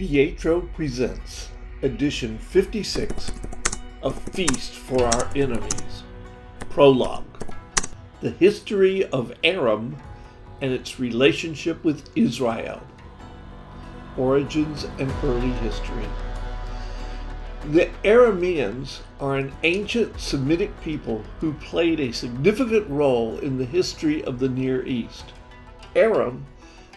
Pietro presents edition 56 of Feast for Our Enemies. Prologue: The history of Aram and its relationship with Israel. Origins and early history. The Arameans are an ancient Semitic people who played a significant role in the history of the Near East. Aram,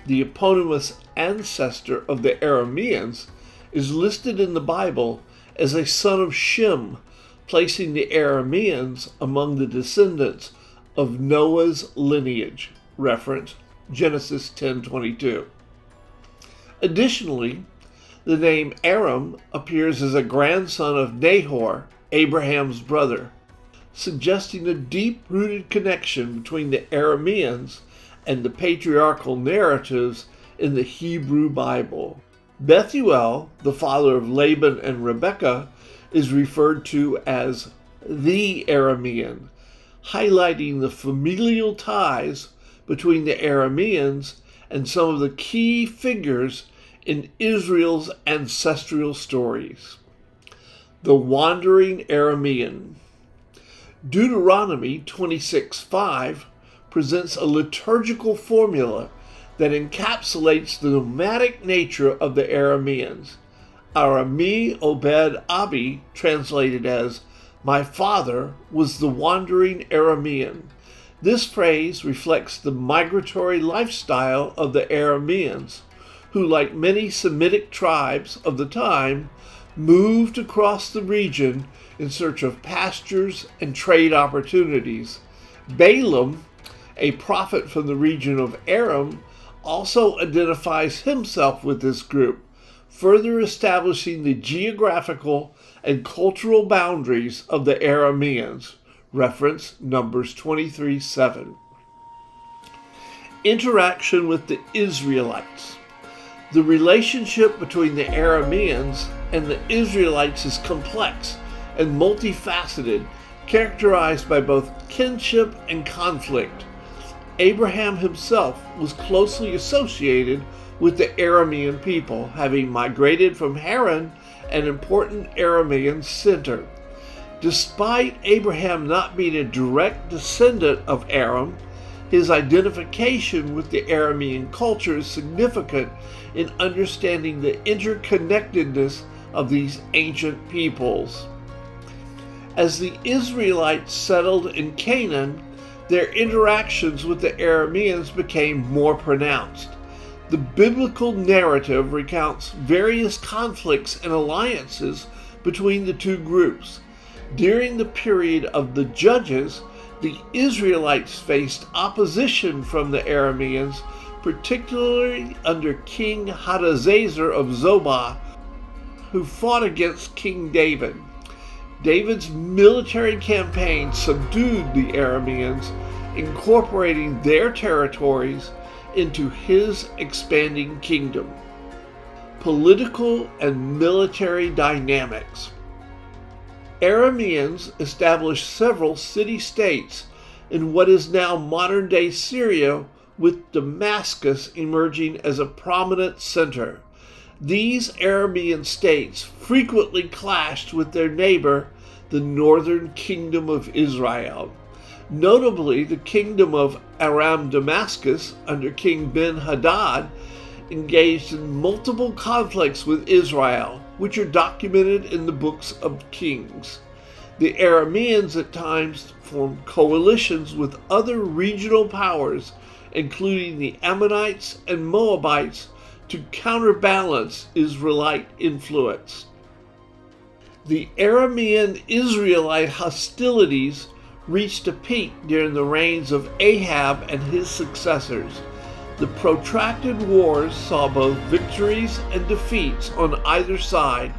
the eponymous ancestor of the Arameans, is listed in the Bible as a son of Shem, placing the Arameans among the descendants of Noah's lineage. Reference Genesis 10:22. Additionally, the name Aram appears as a grandson of Nahor, Abraham's brother, suggesting a deep-rooted connection between the Arameans and the patriarchal narratives in the Hebrew Bible. Bethuel, the father of Laban and Rebekah, is referred to as the Aramean, highlighting the familial ties between the Arameans and some of the key figures in Israel's ancestral stories. The Wandering Aramean. Deuteronomy 26:5 presents a liturgical formula that encapsulates the nomadic nature of the Arameans. Arami Obed Abi, translated as, "My father was the wandering Aramean." This phrase reflects the migratory lifestyle of the Arameans, who, like many Semitic tribes of the time, moved across the region in search of pastures and trade opportunities. Balaam, a prophet from the region of Aram, also identifies himself with this group, further establishing the geographical and cultural boundaries of the Arameans. Reference Numbers 23:7. Interaction with the Israelites. The relationship between the Arameans and the Israelites is complex and multifaceted, characterized by both kinship and conflict. Abraham himself was closely associated with the Aramean people, having migrated from Haran, an important Aramean center. Despite Abraham not being a direct descendant of Aram, his identification with the Aramean culture is significant in understanding the interconnectedness of these ancient peoples. As the Israelites settled in Canaan, their interactions with the Arameans became more pronounced. The biblical narrative recounts various conflicts and alliances between the two groups. During the period of the Judges, the Israelites faced opposition from the Arameans, particularly under King Hadazezer of Zobah, who fought against King David. David's military campaign subdued the Arameans, incorporating their territories into his expanding kingdom. Political and military dynamics. Arameans established several city-states in what is now modern-day Syria, with Damascus emerging as a prominent center. These Aramean states frequently clashed with their neighbor, the northern kingdom of Israel. Notably, the kingdom of Aram Damascus under King Ben-Hadad engaged in multiple conflicts with Israel, which are documented in the books of Kings. The Arameans at times formed coalitions with other regional powers, including the Ammonites and Moabites, to counterbalance Israelite influence. The Aramean-Israelite hostilities reached a peak during the reigns of Ahab and his successors. The protracted wars saw both victories and defeats on either side,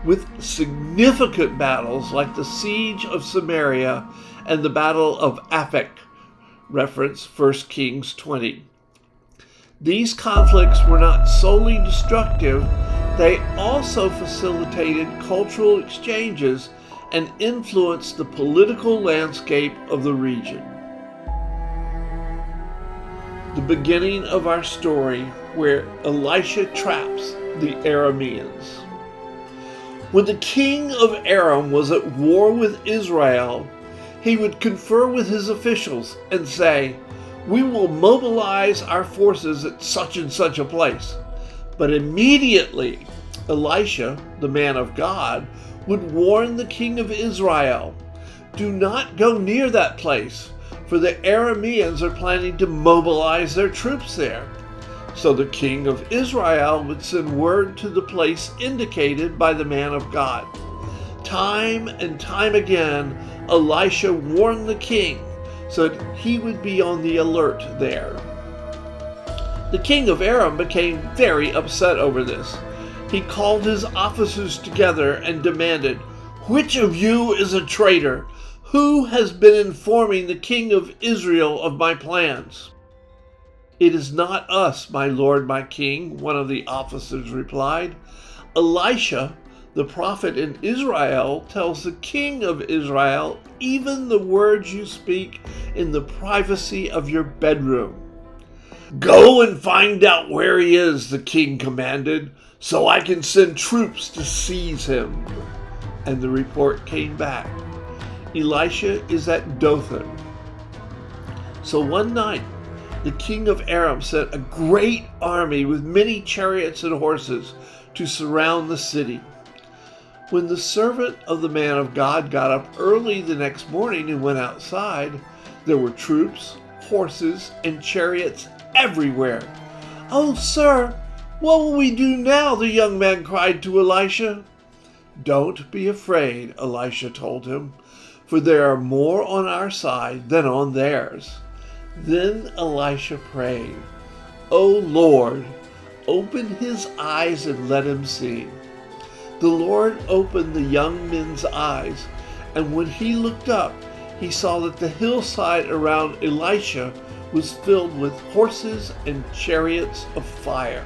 with significant battles like the Siege of Samaria and the Battle of Aphek. Reference 1 Kings 20. These conflicts were not solely destructive, they also facilitated cultural exchanges and influenced the political landscape of the region. The beginning of our story, where Elisha traps the Arameans. When the king of Aram was at war with Israel, he would confer with his officials and say, "We will mobilize our forces at such and such a place." But immediately, Elisha, the man of God, would warn the king of Israel, "Do not go near that place, for the Arameans are planning to mobilize their troops there." So the king of Israel would send word to the place indicated by the man of God. Time and time again, Elisha warned the king so that he would be on the alert there. The king of Aram became very upset over this. He called his officers together and demanded, "Which of you is a traitor? Who has been informing the king of Israel of my plans?" "It is not us, my lord, my king," one of the officers replied. "Elisha, the prophet in Israel, tells the king of Israel even the words you speak in the privacy of your bedroom." "Go and find out where he is," the king commanded, "so I can send troops to seize him." And the report came back, "Elisha is at Dothan." So one night, the king of Aram sent a great army with many chariots and horses to surround the city. When the servant of the man of God got up early the next morning and went outside, there were troops, horses, and chariots everywhere. "Oh, sir, what will we do now?" the young man cried to Elisha. "Don't be afraid," Elisha told him, "for there are more on our side than on theirs." Then Elisha prayed, "O Lord, open his eyes and let him see." The Lord opened the young man's eyes, and when he looked up, he saw that the hillside around Elisha was filled with horses and chariots of fire.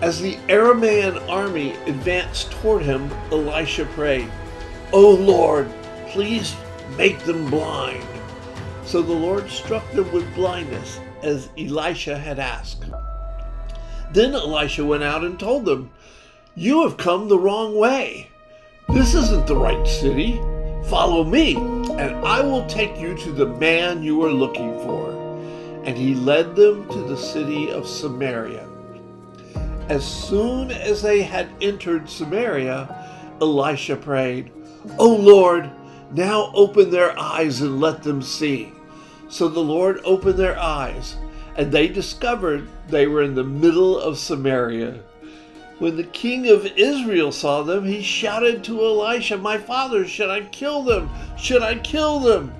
As the Aramean army advanced toward him, Elisha prayed, "O Lord, please make them blind." So the Lord struck them with blindness, as Elisha had asked. Then Elisha went out and told them, "You have come the wrong way. This isn't the right city. Follow me, and I will take you to the man you are looking for." And he led them to the city of Samaria. As soon as they had entered Samaria, Elisha prayed, "O Lord, now open their eyes and let them see." So the Lord opened their eyes, and they discovered they were in the middle of Samaria. When the king of Israel saw them, he shouted to Elisha, "My father, should I kill them? Should I kill them?"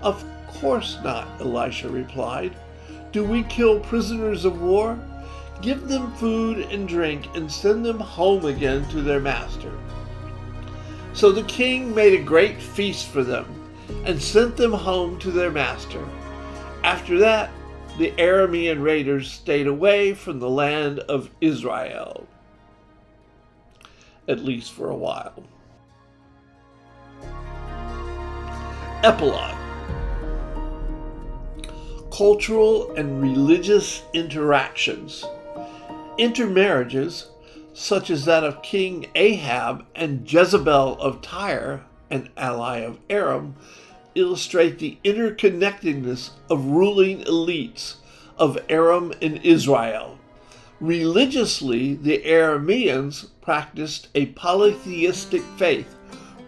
"Of course not," Elisha replied. "Do we kill prisoners of war? Give them food and drink and send them home again to their master." So the king made a great feast for them and sent them home to their master. After that, the Aramean raiders stayed away from the land of Israel, at least for a while. Epilogue. Cultural and religious interactions. Intermarriages, such as that of King Ahab and Jezebel of Tyre, an ally of Aram, illustrate the interconnectedness of ruling elites of Aram and Israel. Religiously, the Arameans practiced a polytheistic faith,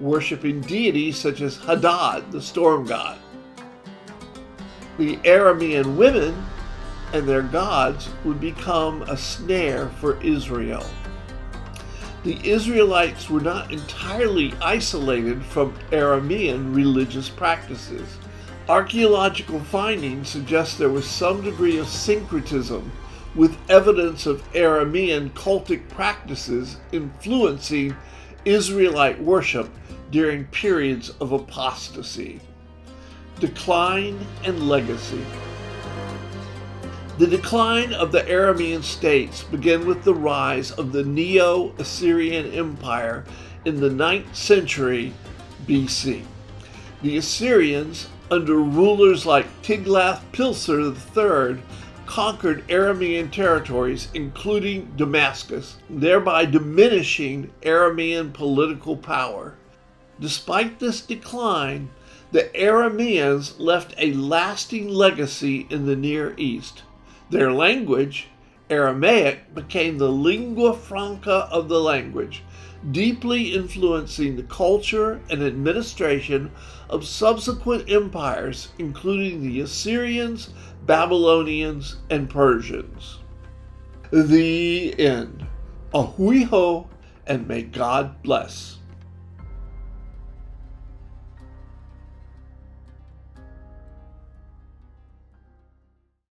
worshiping deities such as Hadad, the storm god. The Aramean women and their gods would become a snare for Israel. The Israelites were not entirely isolated from Aramean religious practices. Archaeological findings suggest there was some degree of syncretism, with evidence of Aramean cultic practices influencing Israelite worship during periods of apostasy. Decline and legacy. The decline of the Aramean states began with the rise of the Neo-Assyrian Empire in the 9th century BC. The Assyrians, under rulers like Tiglath-Pileser III, conquered Aramean territories, including Damascus, thereby diminishing Aramean political power. Despite this decline, the Arameans left a lasting legacy in the Near East. Their language, Aramaic, became the lingua franca of the language, deeply influencing the culture and administration of subsequent empires, including the Assyrians, Babylonians, and Persians. The end. Ahui ho, and may God bless.